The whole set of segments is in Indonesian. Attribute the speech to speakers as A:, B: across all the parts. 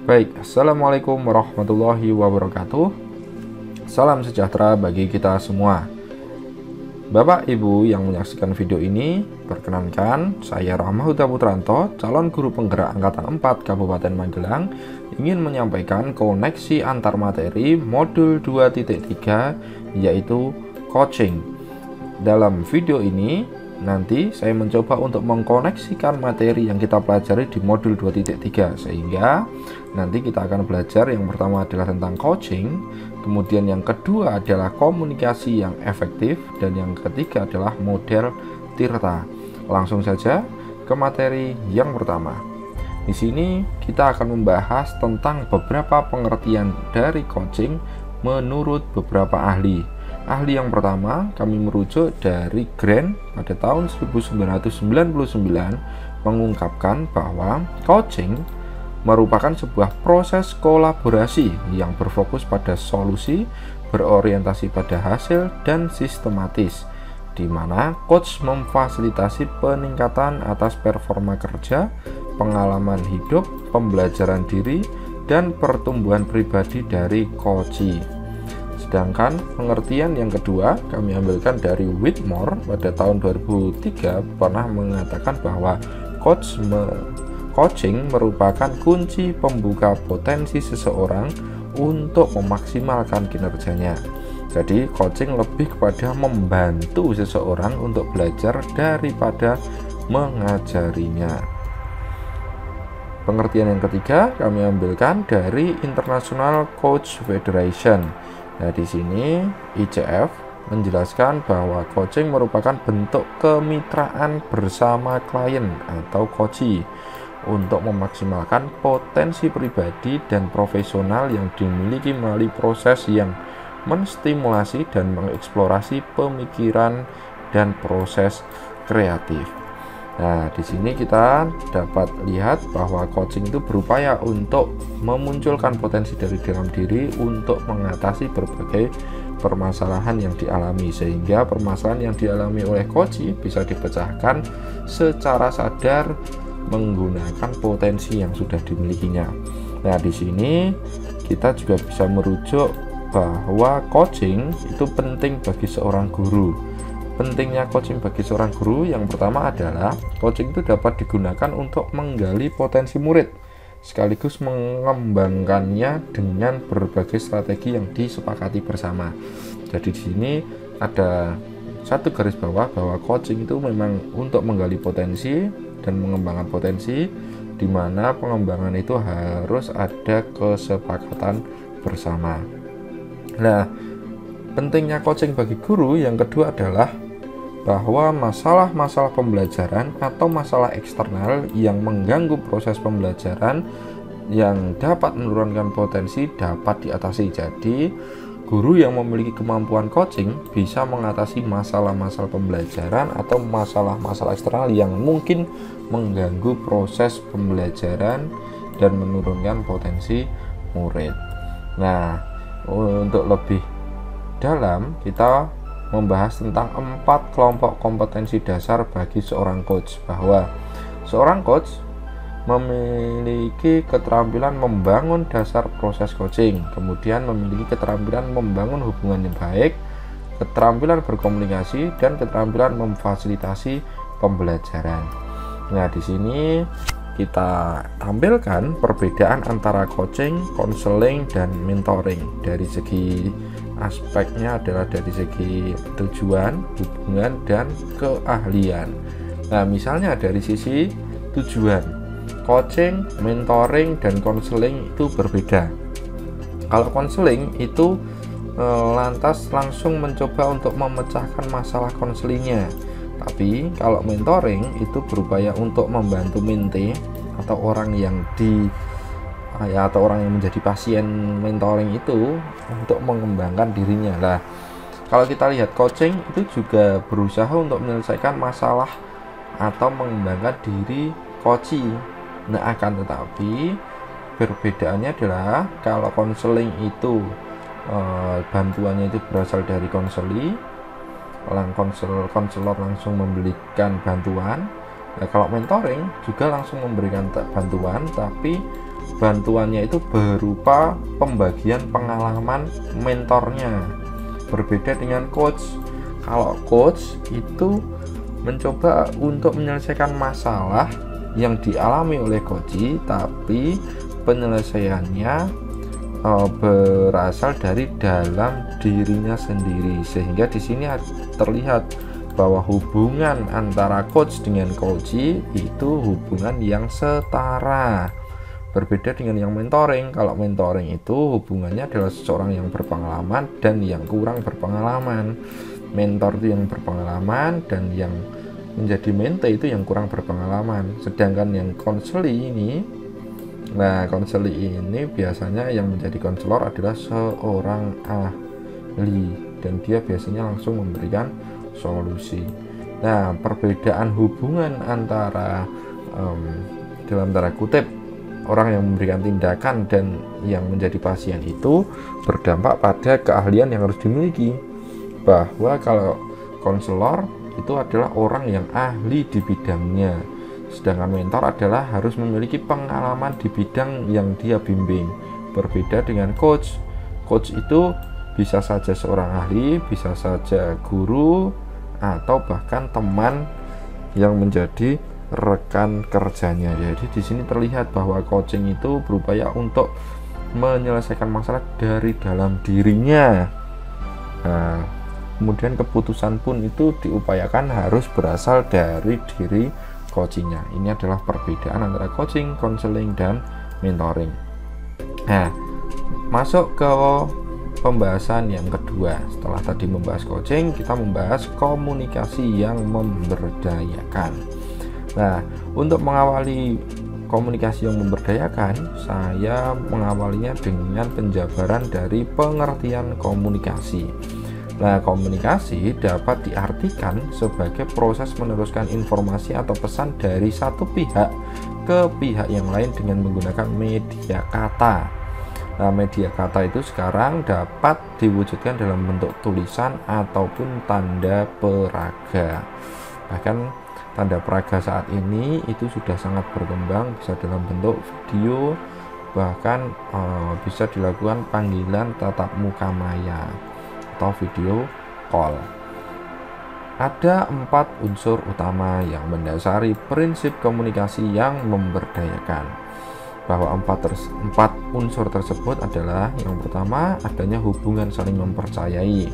A: Baik, Assalamualaikum warahmatullahi wabarakatuh. Salam sejahtera bagi kita semua. Bapak Ibu yang menyaksikan video ini, perkenankan saya Rahma Huta Putranto, calon guru penggerak Angkatan 4 Kabupaten Magelang, ingin menyampaikan koneksi antar materi modul 2.3 yaitu coaching. Dalam video ini nanti saya mencoba untuk mengkoneksikan materi yang kita pelajari di modul 2.3 sehingga nanti kita akan belajar yang pertama adalah tentang coaching, kemudian yang kedua adalah komunikasi yang efektif, dan yang ketiga adalah model Tirta. Langsung saja ke materi yang pertama. Di sini kita akan membahas tentang beberapa pengertian dari coaching menurut beberapa ahli. Ahli yang pertama kami merujuk dari Grant pada tahun 1999 mengungkapkan bahwa coaching merupakan sebuah proses kolaborasi yang berfokus pada solusi, berorientasi pada hasil, dan sistematis, di mana coach memfasilitasi peningkatan atas performa kerja, pengalaman hidup, pembelajaran diri, dan pertumbuhan pribadi dari coachee. Sedangkan pengertian yang kedua kami ambilkan dari Whitmore pada tahun 2003 pernah mengatakan bahwa coaching merupakan kunci pembuka potensi seseorang untuk memaksimalkan kinerjanya. Jadi coaching lebih kepada membantu seseorang untuk belajar daripada mengajarinya. Pengertian yang ketiga kami ambilkan dari International Coach Federation. Nah, di sini ICF menjelaskan bahwa coaching merupakan bentuk kemitraan bersama klien atau coachee untuk memaksimalkan potensi pribadi dan profesional yang dimiliki melalui proses yang menstimulasi dan mengeksplorasi pemikiran dan proses kreatif. Nah, di sini kita dapat lihat bahwa coaching itu berupaya untuk memunculkan potensi dari dalam diri untuk mengatasi berbagai permasalahan yang dialami, sehingga permasalahan yang dialami oleh coachee bisa dipecahkan secara sadar menggunakan potensi yang sudah dimilikinya. Nah, di sini kita juga bisa merujuk bahwa coaching itu penting bagi seorang guru. Pentingnya coaching bagi seorang guru yang pertama adalah coaching itu dapat digunakan untuk menggali potensi murid sekaligus mengembangkannya dengan berbagai strategi yang disepakati bersama. Jadi di sini ada satu garis bawah bahwa coaching itu memang untuk menggali potensi dan mengembangkan potensi, di mana pengembangan itu harus ada kesepakatan bersama. Nah, pentingnya coaching bagi guru yang kedua adalah bahwa masalah-masalah pembelajaran atau masalah eksternal yang mengganggu proses pembelajaran yang dapat menurunkan potensi dapat diatasi. Jadi, guru yang memiliki kemampuan coaching bisa mengatasi masalah-masalah pembelajaran atau masalah-masalah eksternal yang mungkin mengganggu proses pembelajaran dan menurunkan potensi murid. Nah, untuk lebih dalam kita membahas tentang 4 kelompok kompetensi dasar bagi seorang coach, bahwa seorang coach memiliki keterampilan membangun dasar proses coaching, kemudian memiliki keterampilan membangun hubungan yang baik, keterampilan berkomunikasi, dan keterampilan memfasilitasi pembelajaran. Nah, di sini kita tampilkan perbedaan antara coaching, konseling, dan mentoring. Dari segi aspeknya adalah dari segi tujuan, hubungan, dan keahlian. Nah, misalnya dari sisi tujuan, coaching, mentoring, dan konseling itu berbeda. Kalau konseling itu lantas langsung mencoba untuk memecahkan masalah konselingnya. Tapi kalau mentoring itu berupaya untuk membantu mente atau orang yang atau orang yang menjadi pasien mentoring itu untuk mengembangkan dirinya. Lah, kalau kita lihat coaching itu juga berusaha untuk menyelesaikan masalah atau mengembangkan diri coachee. Nah, akan tetapi perbedaannya adalah kalau konseling itu bantuannya itu berasal dari konseli, konselor langsung memberikan bantuan. Nah, kalau mentoring juga langsung memberikan bantuan, tapi bantuannya itu berupa pembagian pengalaman mentornya. Berbeda dengan coach. Kalau coach itu mencoba untuk menyelesaikan masalah yang dialami oleh coach, tapi penyelesaiannya berasal dari dalam dirinya sendiri, sehingga di sini terlihat bahwa hubungan antara coach dengan coach itu hubungan yang setara. Berbeda dengan yang mentoring. Kalau mentoring itu hubungannya adalah seseorang yang berpengalaman dan yang kurang berpengalaman. Mentor itu yang berpengalaman dan yang menjadi mentee itu yang kurang berpengalaman. Sedangkan yang konseli ini, konseli ini biasanya yang menjadi konselor adalah seorang ahli dan dia biasanya langsung memberikan solusi. Nah, perbedaan hubungan antara dalam tanda kutip orang yang memberikan tindakan dan yang menjadi pasien itu berdampak pada keahlian yang harus dimiliki. Bahwa kalau konselor itu adalah orang yang ahli di bidangnya, sedangkan mentor adalah harus memiliki pengalaman di bidang yang dia bimbing. Berbeda dengan coach. Coach itu bisa saja seorang ahli, bisa saja guru, atau bahkan teman yang menjadi rekan kerjanya. Jadi di sini terlihat bahwa coaching itu berupaya untuk menyelesaikan masalah dari dalam dirinya. Nah, kemudian keputusan pun itu diupayakan harus berasal dari diri coachingnya. Ini adalah perbedaan antara coaching, counseling, dan mentoring. Nah, masuk ke pembahasan yang kedua. Setelah tadi membahas coaching, kita membahas komunikasi yang memberdayakan. Nah, untuk mengawali komunikasi yang memberdayakan, saya mengawalinya dengan penjabaran dari pengertian komunikasi. Nah, komunikasi dapat diartikan sebagai proses meneruskan informasi atau pesan dari satu pihak ke pihak yang lain dengan menggunakan media kata. Nah, media kata itu sekarang dapat diwujudkan dalam bentuk tulisan ataupun tanda peraga. Bahkan tanda peraga saat ini itu sudah sangat berkembang, bisa dalam bentuk video, bahkan bisa dilakukan panggilan tatap muka maya atau video call. Ada 4 unsur utama yang mendasari prinsip komunikasi yang memberdayakan. Bahwa 4 unsur tersebut adalah: yang pertama, adanya hubungan saling mempercayai.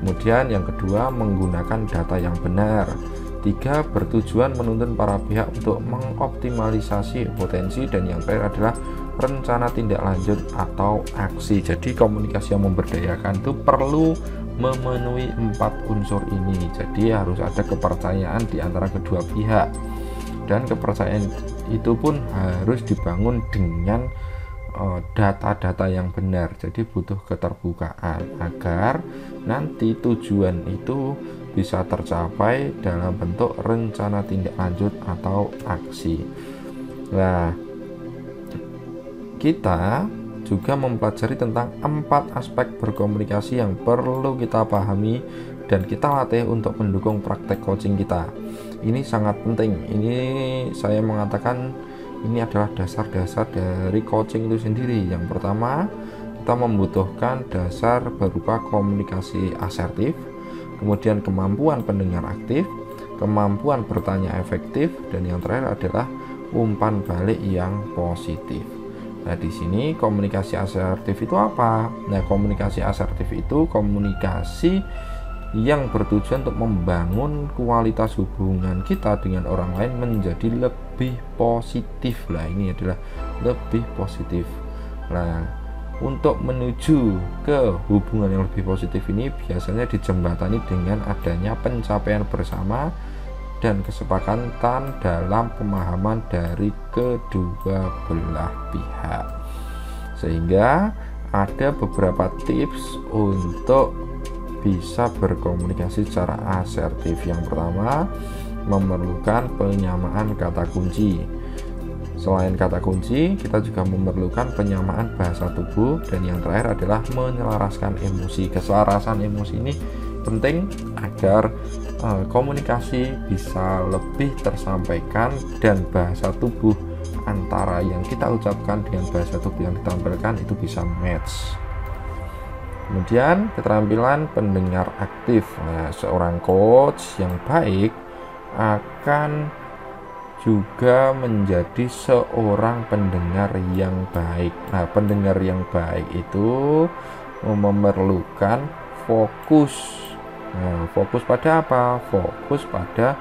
A: Kemudian yang kedua, menggunakan data yang benar. 3, bertujuan menuntun para pihak untuk mengoptimalisasi potensi. Dan yang terakhir adalah rencana tindak lanjut atau aksi. Jadi komunikasi yang memberdayakan itu perlu memenuhi 4 unsur ini. Jadi harus ada kepercayaan di antara kedua pihak, dan kepercayaan itu pun harus dibangun dengan data-data yang benar. Jadi butuh keterbukaan agar nanti tujuan itu bisa tercapai dalam bentuk rencana tindak lanjut atau aksi. Nah, kita juga mempelajari tentang 4 aspek berkomunikasi yang perlu kita pahami dan kita latih untuk mendukung praktek coaching kita. Ini sangat penting. Ini saya mengatakan ini adalah dasar-dasar dari coaching itu sendiri. Yang pertama, kita membutuhkan dasar berupa komunikasi asertif, kemudian kemampuan pendengar aktif, kemampuan bertanya efektif, dan yang terakhir adalah umpan balik yang positif. Nah, di sini komunikasi asertif itu apa? Nah, komunikasi asertif itu komunikasi yang bertujuan untuk membangun kualitas hubungan kita dengan orang lain menjadi lebih positif. Lah, ini adalah lebih positif. Nah, untuk menuju ke hubungan yang lebih positif ini biasanya dijembatani dengan adanya pencapaian bersama dan kesepakatan dalam pemahaman dari kedua belah pihak. Sehingga ada beberapa tips untuk bisa berkomunikasi secara asertif. Yang pertama, memerlukan penyamaan kata kunci. Selain kata kunci, kita juga memerlukan penyamaan bahasa tubuh, dan yang terakhir adalah menyelaraskan emosi. Keselarasan emosi ini penting agar komunikasi bisa lebih tersampaikan dan bahasa tubuh antara yang kita ucapkan dengan bahasa tubuh yang ditampilkan itu bisa match. Kemudian keterampilan pendengar aktif. Nah, seorang coach yang baik akan juga menjadi seorang pendengar yang baik. Nah, pendengar yang baik itu memerlukan fokus. Nah, fokus pada apa? Fokus pada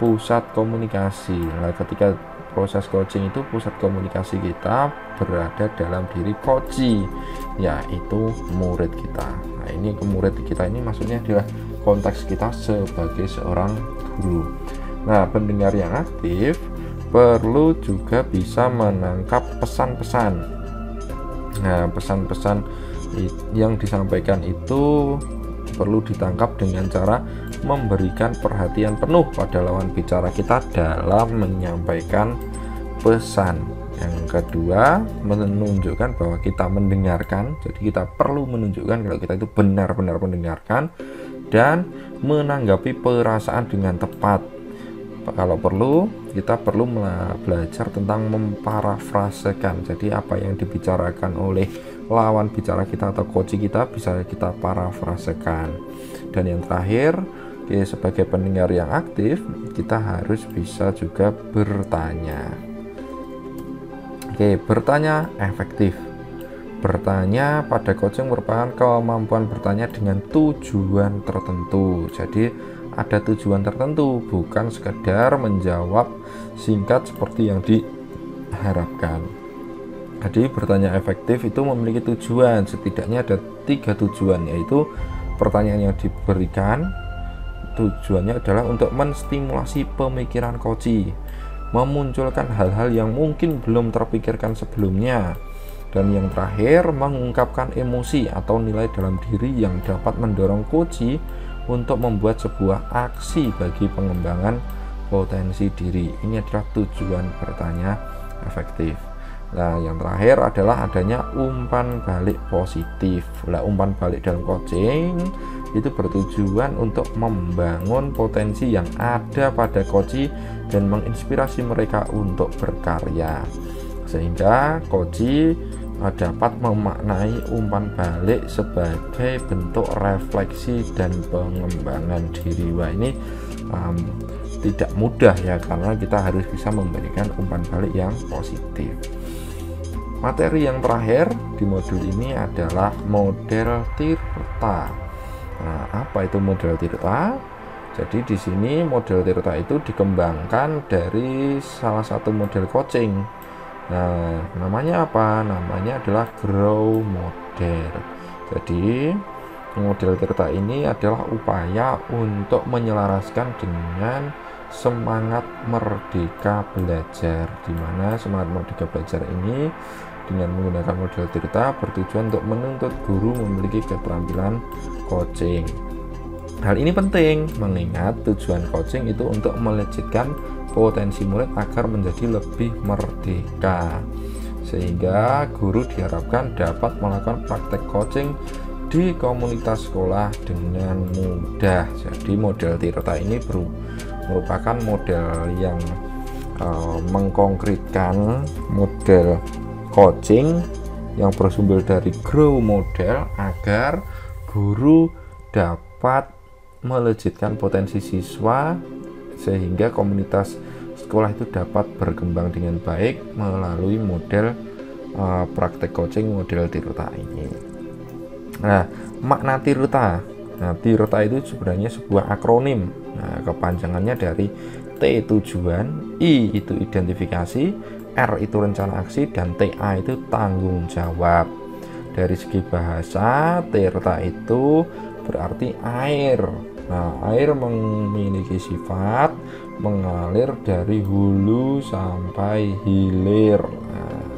A: pusat komunikasi. Nah, ketika proses coaching itu pusat komunikasi kita berada dalam diri coachee, yaitu murid kita. Nah, ini ke murid kita ini maksudnya adalah konteks kita sebagai seorang guru. Nah, pendengar yang aktif perlu juga bisa menangkap pesan-pesan. Nah, pesan-pesan yang disampaikan itu perlu ditangkap dengan cara memberikan perhatian penuh pada lawan bicara kita dalam menyampaikan pesan. Yang kedua, menunjukkan bahwa kita mendengarkan. Jadi kita perlu menunjukkan kalau kita itu benar-benar mendengarkan dan menanggapi perasaan dengan tepat. Kalau perlu, kita perlu belajar tentang memparafrasekan. Jadi apa yang dibicarakan oleh lawan bicara kita atau coach kita bisa kita parafrasekan. Dan yang terakhir, sebagai pendengar yang aktif, kita harus bisa juga bertanya. Bertanya efektif. Bertanya pada coaching merupakan kemampuan bertanya dengan tujuan tertentu. Jadi ada tujuan tertentu, bukan sekedar menjawab singkat seperti yang diharapkan. Jadi bertanya efektif itu memiliki tujuan, setidaknya ada 3 tujuan, yaitu pertanyaan yang diberikan tujuannya adalah untuk menstimulasi pemikiran coachee, memunculkan hal-hal yang mungkin belum terpikirkan sebelumnya, dan yang terakhir mengungkapkan emosi atau nilai dalam diri yang dapat mendorong coachee untuk membuat sebuah aksi bagi pengembangan potensi diri. Ini adalah tujuan bertanya efektif. Nah, yang terakhir adalah adanya umpan balik positif. Nah, umpan balik dalam coaching itu bertujuan untuk membangun potensi yang ada pada coachee dan menginspirasi mereka untuk berkarya, sehingga coachee dapat memaknai umpan balik sebagai bentuk refleksi dan pengembangan diri. Wah, ini tidak mudah ya, karena kita harus bisa memberikan umpan balik yang positif. Materi yang terakhir di modul ini adalah model Tirta. Nah, apa itu model Tirta? Jadi di sini model Tirta itu dikembangkan dari salah satu model coaching. Nah, namanya apa? Namanya adalah Grow Model. Jadi model Tirta ini adalah upaya untuk menyelaraskan dengan semangat merdeka belajar, di mana semangat merdeka belajar ini dengan menggunakan model Tirta bertujuan untuk menuntut guru memiliki keterampilan coaching. Hal ini penting mengingat tujuan coaching itu untuk melejitkan potensi murid agar menjadi lebih merdeka, sehingga guru diharapkan dapat melakukan praktek coaching di komunitas sekolah dengan mudah. Jadi model Tirta ini merupakan model yang mengkonkretkan model coaching yang bersumber dari Grow Model agar guru dapat melejitkan potensi siswa sehingga komunitas sekolah itu dapat berkembang dengan baik melalui model praktek coaching model Tirta ini. Nah, makna Tirta. Nah, Tirta itu sebenarnya sebuah akronim. Nah, kepanjangannya dari T tujuan, I itu identifikasi, R itu rencana aksi, dan TA itu tanggung jawab. Dari segi bahasa, Tirta itu berarti air. Nah, air memiliki sifat mengalir dari hulu sampai hilir. Nah,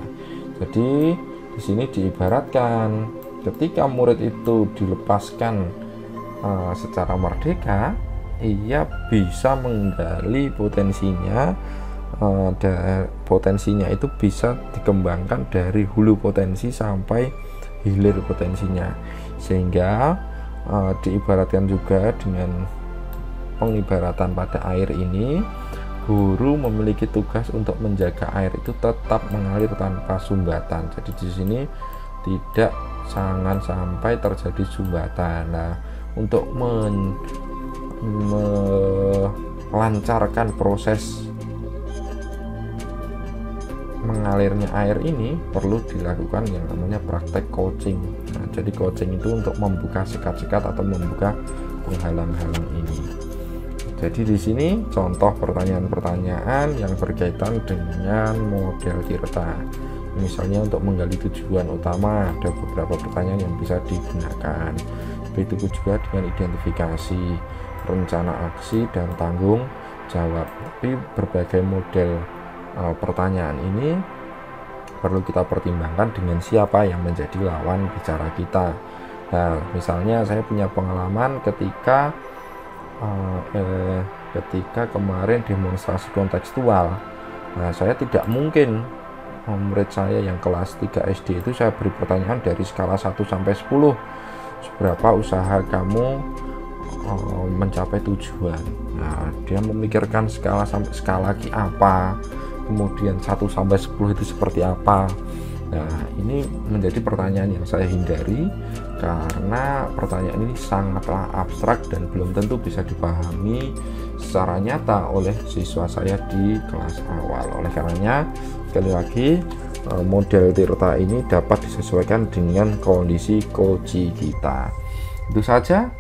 A: jadi di sini diibaratkan ketika murid itu dilepaskan secara merdeka, ia bisa menggali potensinya. Potensinya itu bisa dikembangkan dari hulu potensi sampai hilir potensinya, sehingga diibaratkan juga dengan pengibaratan pada air ini guru memiliki tugas untuk menjaga air itu tetap mengalir tanpa sumbatan. Jadi di sini tidak jangan sampai terjadi sumbatan. Nah, untuk melancarkan proses mengalirnya air ini perlu dilakukan yang namanya praktek coaching. Nah, jadi coaching itu untuk membuka sekat-sekat atau membuka penghalang-halang ini. Jadi di sini contoh pertanyaan-pertanyaan yang berkaitan dengan model Tirta. Misalnya untuk menggali tujuan utama ada beberapa pertanyaan yang bisa digunakan. Begitu juga dengan identifikasi, rencana aksi, dan tanggung jawab. Tapi berbagai model pertanyaan ini perlu kita pertimbangkan dengan siapa yang menjadi lawan bicara kita. Nah, misalnya saya punya pengalaman ketika kemarin demonstrasi kontekstual. Nah, saya tidak mungkin murid saya yang kelas 3 SD itu saya beri pertanyaan dari skala 1 sampai 10. Seberapa usaha kamu mencapai tujuan? Nah, dia memikirkan skala sampai skala lagi apa, kemudian 1 sampai 10 itu seperti apa. Nah, ini menjadi pertanyaan yang saya hindari karena pertanyaan ini sangatlah abstrak dan belum tentu bisa dipahami secara nyata oleh siswa saya di kelas awal. Oleh karenanya, sekali lagi, model Tirta ini dapat disesuaikan dengan kondisi coaching kita. Itu saja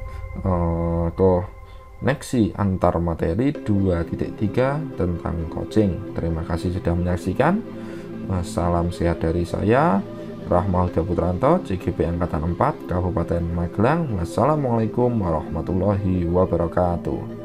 A: koneksi antar materi 2.3 tentang coaching. Terima kasih sudah menyaksikan. Salam sehat dari saya, Rahma Huda Putranto, CGP Angkatan 4, Kabupaten Magelang. Wassalamualaikum warahmatullahi wabarakatuh.